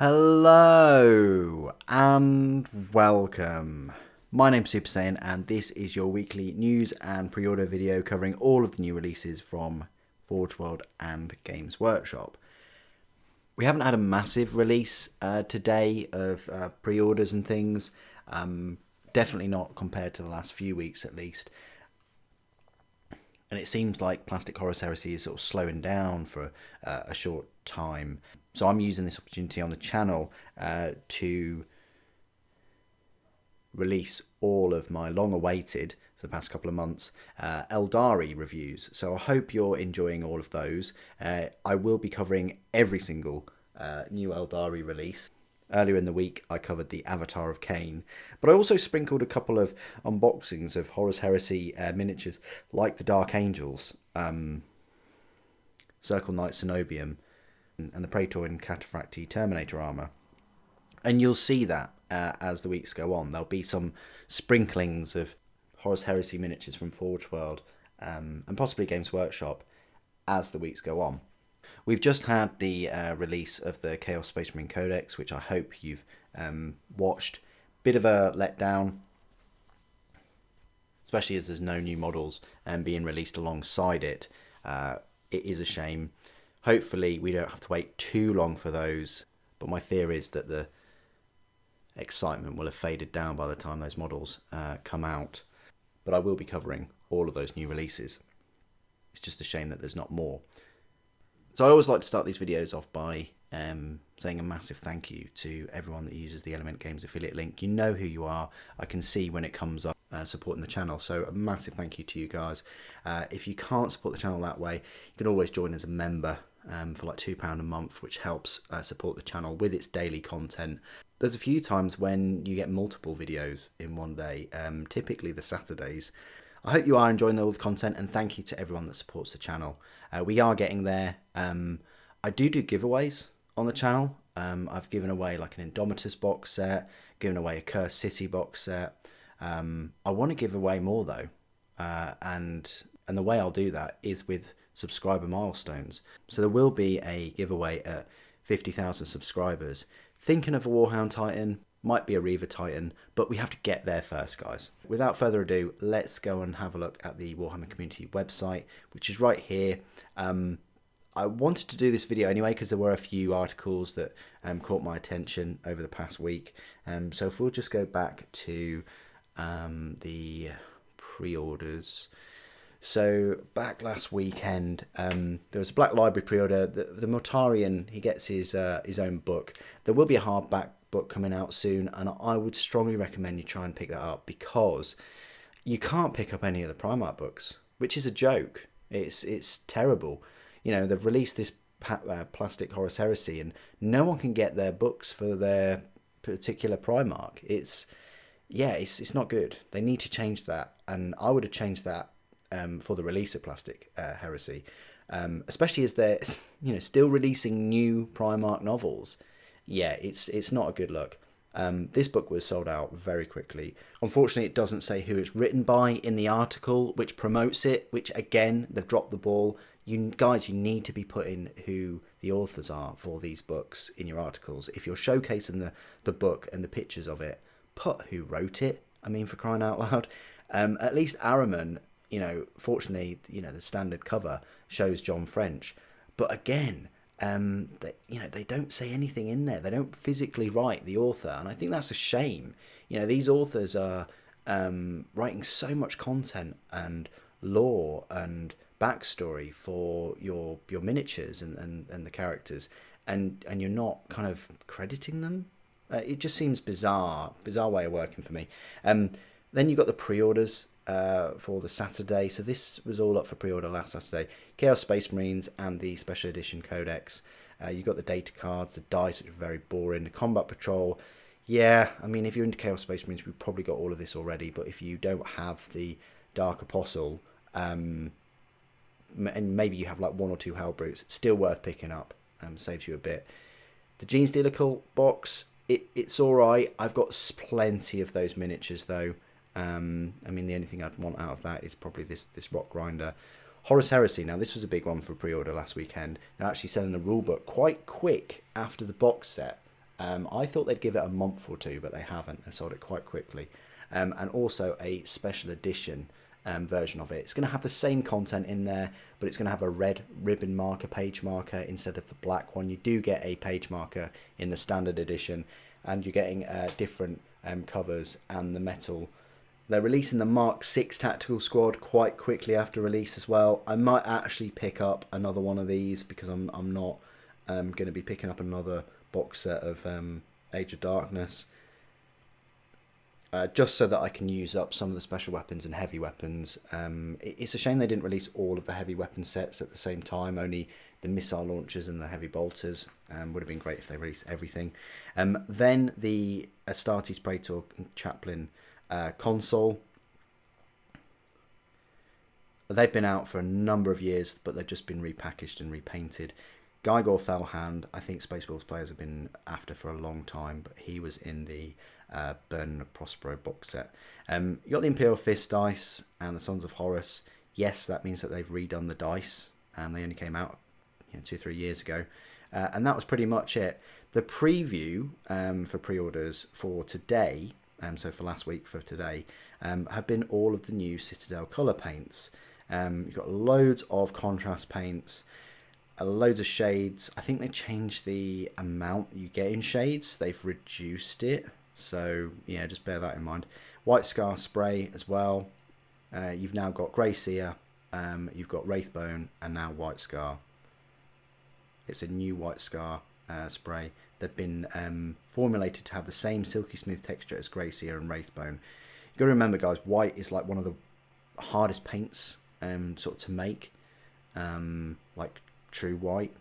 Hello and welcome. My name's Super Saiyan and this is your weekly news and pre-order video covering all of the new releases from Forge World and Games Workshop. We haven't had a massive release today of pre-orders and things, definitely not compared to the last few weeks at least. And it seems like Plastic Horus Heresy is sort of slowing down for a short time. So I'm using this opportunity on the channel to release all of my long-awaited, for the past couple of months, Eldari reviews. So I hope you're enjoying all of those. I will be covering every single new Eldari release. Earlier in the week, I covered the Avatar of Cain, but I also sprinkled a couple of unboxings of Horus Heresy miniatures, like the Dark Angels, Circle Knight Cenobium, and the Praetorian Cataphracti Terminator armour. And you'll see that as the weeks go on. There'll be some sprinklings of Horus Heresy miniatures from Forge World and possibly Games Workshop as the weeks go on. We've just had the release of the Chaos Space Marine Codex, which I hope you've watched. Bit of a letdown, especially as there's no new models being released alongside it. It is a shame. Hopefully we don't have to wait too long for those, but my fear is that the excitement will have faded down by the time those models come out. But I will be covering all of those new releases. It's just a shame that there's not more. So I always like to start these videos off by saying a massive thank you to everyone that uses the Element Games affiliate link. You know who you are. I can see when it comes up supporting the channel. So a massive thank you to you guys. If you can't support the channel that way, you can always join as a member for like £2 a month, which helps support the channel with its daily content. There's a few times when you get multiple videos in one day, typically the Saturdays. I hope you are enjoying all the content, and thank you to everyone that supports the channel. We are getting there. I do giveaways on the channel. I've given away like an Indomitus box set, given away a Cursed City box set. I want to give away more though, and the way I'll do that is with subscriber milestones. So there will be a giveaway at 50,000 subscribers. Thinking of a Warhound Titan, might be a Reaver Titan, but we have to get there first, guys. Without further ado, let's go and have a look at the Warhammer community website, which is right here. I wanted to do this video anyway because there were a few articles that caught my attention over the past week. So if we'll just go back to the pre-orders. So back last weekend, there was a Black Library pre-order. The Mortarian, he gets his own book. There will be a hardback book coming out soon, and I would strongly recommend you try and pick that up because you can't pick up any of the Primarch books, which is a joke. It's terrible. You know, they've released this Plastic Horus Heresy, and no one can get their books for their particular Primarch. It's not good. They need to change that, and I would have changed that for the release of Plastic Heresy, especially as they're still releasing new Primarch novels. Yeah, it's not a good look. This book was sold out very quickly. Unfortunately, it doesn't say who it's written by in the article, which promotes it, which again, they've dropped the ball. You guys, you need to be putting who the authors are for these books in your articles. If you're showcasing the book and the pictures of it, put who wrote it. I mean, for crying out loud. At least Araman, fortunately, the standard cover shows John French. But again, they don't say anything in there. They don't physically write the author, and I think that's a shame. These authors are writing so much content and lore and backstory for your miniatures and the characters, and you're not kind of crediting them. It just seems bizarre way of working for me. Then you've got the pre-orders for the Saturday. So this was all up for pre-order last Saturday. Chaos Space Marines and the Special Edition Codex. You've got the data cards, the dice, which are very boring. The Combat Patrol. Yeah, I mean, if you're into Chaos Space Marines, we've probably got all of this already. But if you don't have the Dark Apostle, and maybe you have like one or two Hell Brutes, it's still worth picking up. Saves you a bit. The Gene Stealer Cult box, it's all right. I've got plenty of those miniatures though. I mean, the only thing I'd want out of that is probably this Rock Grinder. Horus Heresy, now this was a big one for pre-order last weekend. They're actually selling the rulebook quite quick after the box set. I thought they'd give it a month or two, but they haven't. They've sold it quite quickly. And also a special edition version of it. It's going to have the same content in there, but it's going to have a red ribbon marker, page marker, instead of the black one. You do get a page marker in the standard edition, and you're getting different covers and the metal. They're releasing the Mark 6 Tactical Squad quite quickly after release as well. I might actually pick up another one of these because I'm not going to be picking up another box set of Age of Darkness. Just so that I can use up some of the special weapons and heavy weapons. It's a shame they didn't release all of the heavy weapon sets at the same time, only the missile launchers and the heavy bolters. Would have been great if they released everything. Then the Astartes Praetor Chaplain console. They've been out for a number of years, but they've just been repackaged and repainted. Guygor Fellhand, I think Space Wolves players have been after for a long time, but he was in the Burden of Prospero box set. You got the Imperial Fist dice and the Sons of Horus. Yes, that means that they've redone the dice, and they only came out 2-3 years ago. And that was pretty much it. The preview for pre-orders for today, so for last week for today, have been all of the new Citadel colour paints. You've got loads of contrast paints, loads of shades. I think they changed the amount you get in shades. They've reduced it. So, yeah, just bear that in mind. White Scar spray as well. You've now got Grey Seer, you've got Wraithbone, and now White Scar. It's a new White Scar spray. They've been formulated to have the same silky smooth texture as Grey Seer and Wraithbone. You've got to remember, guys, white is like one of the hardest paints sort of to make. Like true white.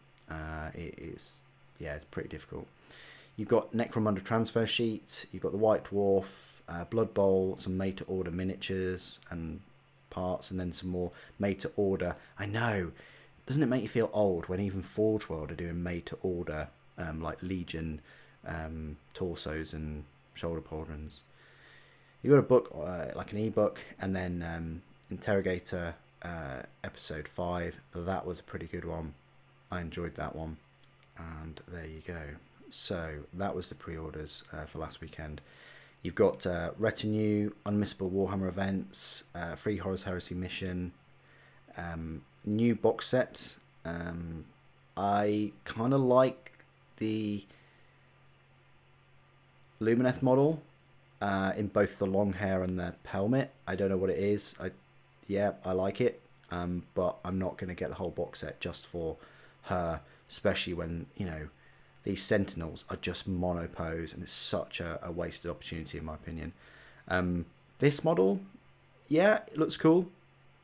It's pretty difficult. You've got Necromunda transfer sheet, you've got the White Dwarf, Blood Bowl, some made-to-order miniatures and parts, and then some more made-to-order. I know, doesn't it make you feel old when even Forge World are doing made-to-order, like Legion torsos and shoulder pauldrons? You've got a book, like an ebook, and then Interrogator episode 5. That was a pretty good one. I enjoyed that one. And there you go. So that was the pre-orders for last weekend. You've got Retinue, Unmissable Warhammer events, Free Horus Heresy mission, new box set. I kind of like the Lumineth model in both the long hair and the helmet. I don't know what it is. I like it, but I'm not going to get the whole box set just for her, especially when, these Sentinels are just mono pose, and it's such a wasted opportunity in my opinion. This model, yeah, it looks cool.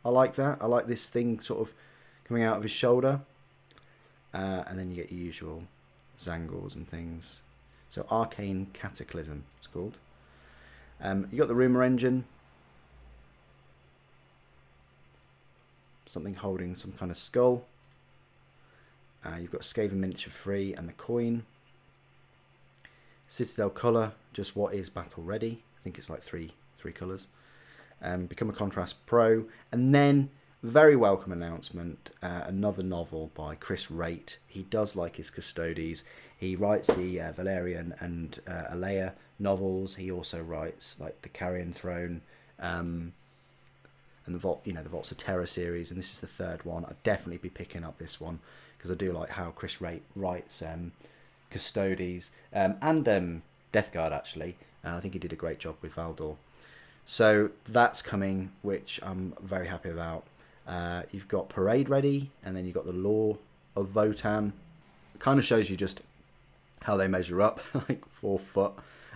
I like that. I like this thing sort of coming out of his shoulder. And then you get your usual Zangors and things. So Arcane Cataclysm, it's called. You got the Rumour Engine. Something holding some kind of skull. You've got Skaven Miniature Free and the coin. Citadel Colour, just what is battle ready. I think it's like three colours. Become a Contrast Pro. And then, very welcome announcement, another novel by Chris Raitt. He does like his Custodes. He writes the Valerian and Alea novels. He also writes like the Carrion Throne and the Vaults of Terror series. And this is the third one. I'd definitely be picking up this one, because I do like how Chris Raitt writes Custodes and Death Guard, actually. I think he did a great job with Valdor. So that's coming, which I'm very happy about. You've got Parade ready, and then you've got the Law of Votan. It kind of shows you just how they measure up, like 4 foot,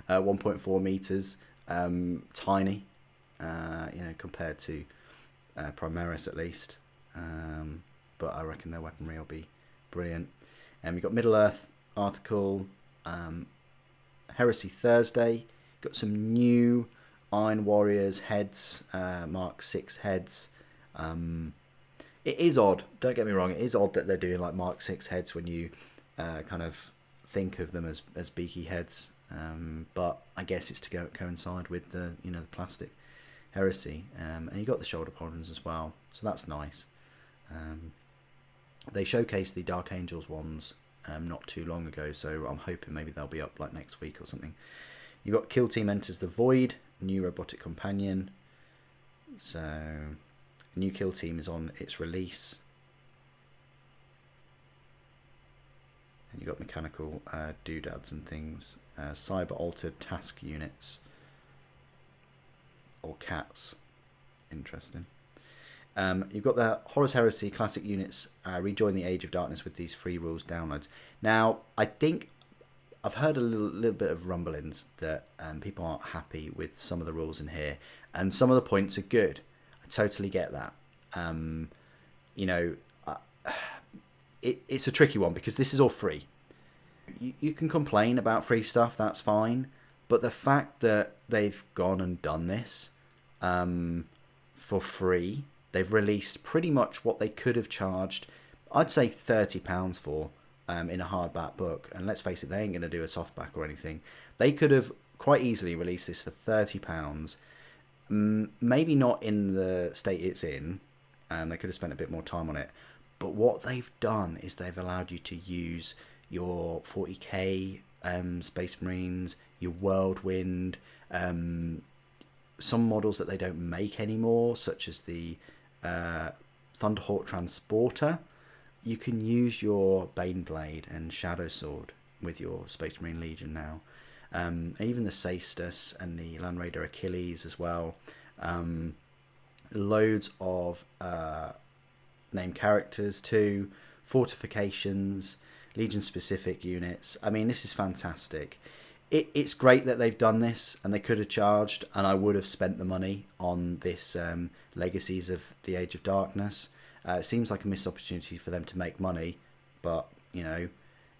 1.4 meters, tiny, compared to Primaris at least. But I reckon their weaponry will be brilliant. You've got Middle-earth article, Heresy Thursday. Got some new Iron Warriors heads, Mark 6 heads. It is odd, don't get me wrong, it is odd that they're doing like Mark 6 heads when you kind of think of them as beaky heads. But I guess it's to coincide with the the plastic Heresy. And you got the shoulder pauldrons as well, so that's nice. They showcased the Dark Angels ones not too long ago, so I'm hoping maybe they'll be up like next week or something. You've got Kill Team Enters the Void, new robotic companion. So, new Kill Team is on its release. And you've got mechanical doodads and things. Cyber-altered task units. Or cats. Interesting. You've got the Horus Heresy classic units rejoin the Age of Darkness with these free rules downloads. Now, I think I've heard a little bit of rumblings that people aren't happy with some of the rules in here, and some of the points are good. I totally get that. It's a tricky one because this is all free. You can complain about free stuff, that's fine, but the fact that they've gone and done this for free, they've released pretty much what they could have charged, I'd say £30 for in a hardback book. And let's face it, they ain't going to do a softback or anything. They could have quite easily released this for £30. Maybe not in the state it's in. They could have spent a bit more time on it. But what they've done is they've allowed you to use your 40k Space Marines, your Whirlwind, some models that they don't make anymore, such as the Thunderhawk Transporter. You can use your Baneblade and Shadow Sword with your Space Marine Legion now. Even the Cestus and the Land Raider Achilles as well. Loads of named characters too, fortifications, Legion specific units. I mean, this is fantastic. It's great that they've done this, and they could have charged, and I would have spent the money on this Legacies of the Age of Darkness. It seems like a missed opportunity for them to make money, but you know,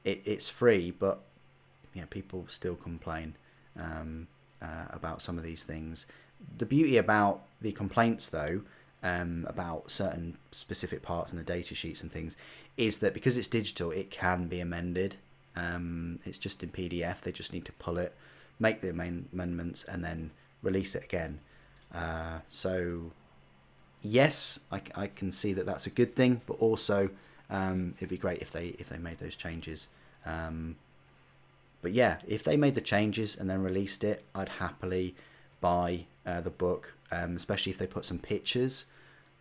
it's free. But yeah, people still complain about some of these things. The beauty about the complaints, though, about certain specific parts in the data sheets and things, is that because it's digital, it can be amended. It's just in PDF. They just need to pull it, make the main amendments, and then release it again. So yes, I can see that that's a good thing, but also it'd be great if they made those changes. But yeah, if they made the changes and then released it, I'd happily buy the book, especially if they put some pictures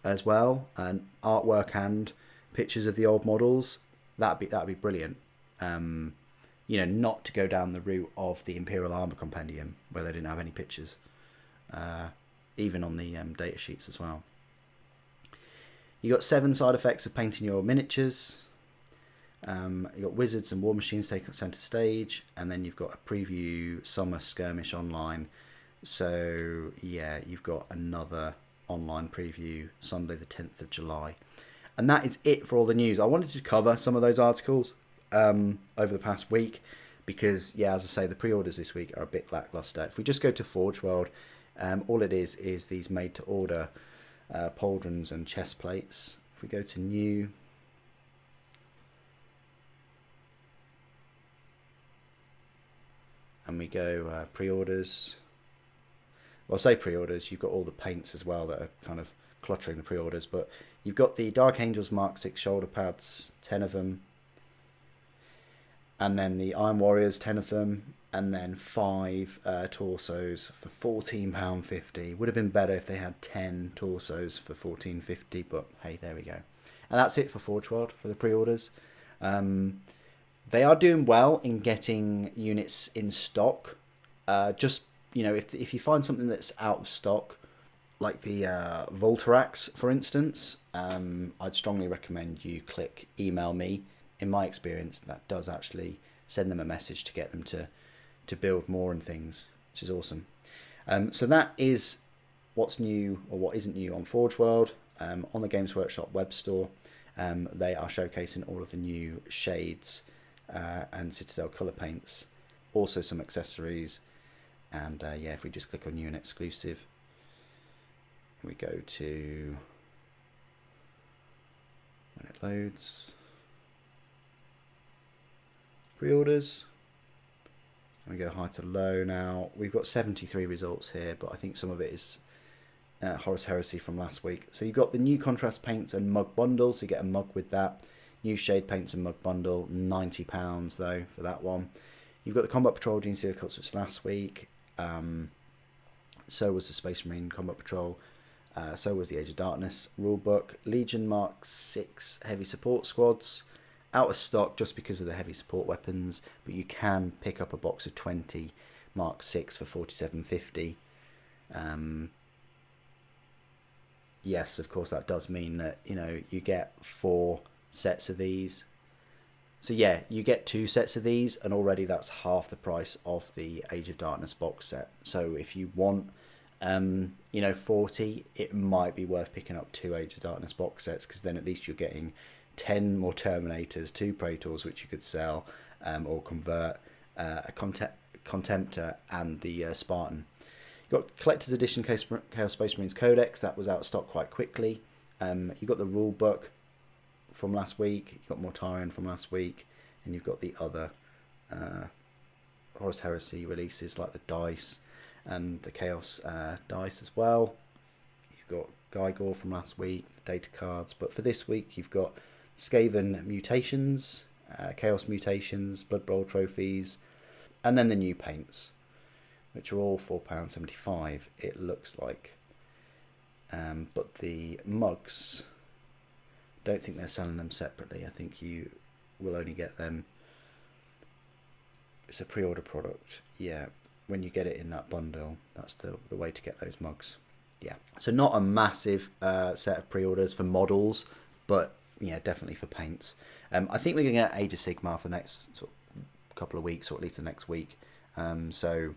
as well, and artwork and pictures of the old models. That'd be brilliant. Not to go down the route of the Imperial Armor Compendium where they didn't have any pictures, even on the data sheets as well. You got 7 side effects of painting your miniatures. You got Wizards and War Machines take centre stage, and then you've got a preview Summer Skirmish online. So yeah, you've got another online preview Sunday the 10th of July. And that is it for all the news. I wanted to cover some of those articles over the past week because, yeah, as I say, the pre-orders this week are a bit lackluster. If we just go to Forge World, all it is these made-to-order pauldrons and chest plates. If we go to new, and we go pre-orders, well, I say pre-orders, you've got all the paints as well that are kind of cluttering the pre-orders, but you've got the Dark Angels Mark 6 shoulder pads, 10 of them, and then the Iron Warriors, 10 of them, and then 5 torsos for £14.50. Would have been better if they had 10 torsos for £14.50, but hey, there we go. And that's it for Forge World for the pre-orders. They are doing well in getting units in stock. Just, if you find something that's out of stock, like the Voltarax, for instance, I'd strongly recommend you click email me. In my experience, that does actually send them a message to get them to build more and things, which is awesome. So that is what's new or what isn't new on Forge World. On the Games Workshop web store, they are showcasing all of the new shades and Citadel colour paints, also some accessories, and if we just click on new and exclusive, we go to when it loads, pre-orders, and we go high to low. Now we've got 73 results here, but I think some of it is Horus Heresy from last week. So you've got the new contrast paints and mug bundles, so you get a mug with that. New Shade Paints and Mug Bundle, £90 though for that one. You've got the Combat Patrol Gene Seal Cuts, which was last week. So was the Space Marine Combat Patrol. So was the Age of Darkness rulebook. Legion Mark 6 Heavy Support Squads. Out of stock just because of the heavy support weapons, but you can pick up a box of 20 Mark 6 for $47.50. Yes, of course, that does mean that, you know, you get 4 sets of these. So yeah, you get 2 sets of these, and already that's half the price of the Age of Darkness box set. So if you want, you know, 40, it might be worth picking up 2 Age of Darkness box sets, because then at least you're getting 10 more Terminators, 2 Praetors, which you could sell or convert, a Contemptor, and the Spartan. You've got Collector's Edition Chaos Space Marines Codex. That was out of stock quite quickly. You've got the rule book from last week. You've got Mortarion from last week. And you've got the other Horus Heresy releases, like the dice and the Chaos dice as well. You've got Gygor from last week, the data cards. But for this week, you've got Skaven Mutations, Chaos Mutations, Blood Bowl Trophies, and then the new paints, which are all £4.75, it looks like. But the mugs, don't think they're selling them separately. I think you will only get them. It's a pre-order product. Yeah, when you get it in that bundle, that's the way to get those mugs. Yeah, so not a massive set of pre-orders for models, but yeah, definitely for paints. I think we're going to get Age of Sigmar for the next sort of couple of weeks, or at least the next week. So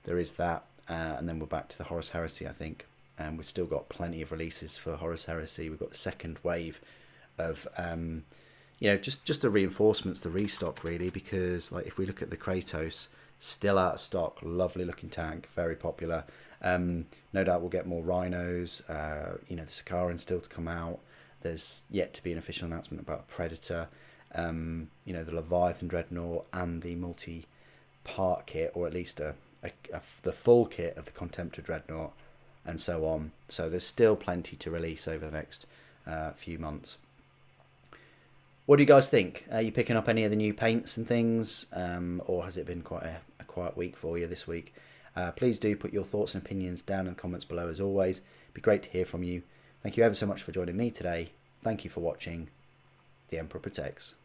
there is that, and then we're back to the Horus Heresy, I think. We've still got plenty of releases for Horus Heresy. We've got the second wave of, you know, just the reinforcements, the restock really, because like if we look at the Kratos, still out of stock, lovely looking tank, very popular. No doubt we'll get more Rhinos, you know, the Sakaran still to come out. There's yet to be an official announcement about Predator, you know, the Leviathan Dreadnought and the multi-part kit, or at least the full kit of the Contemptor Dreadnought, and so on. So there's still plenty to release over the next few months. What do you guys think? Are you picking up any of the new paints and things, or has it been quite a quiet week for you this week? Please do put your thoughts and opinions down in the comments below as always. It'd be great to hear from you. Thank you ever so much for joining me today. Thank you for watching. The Emperor Protects.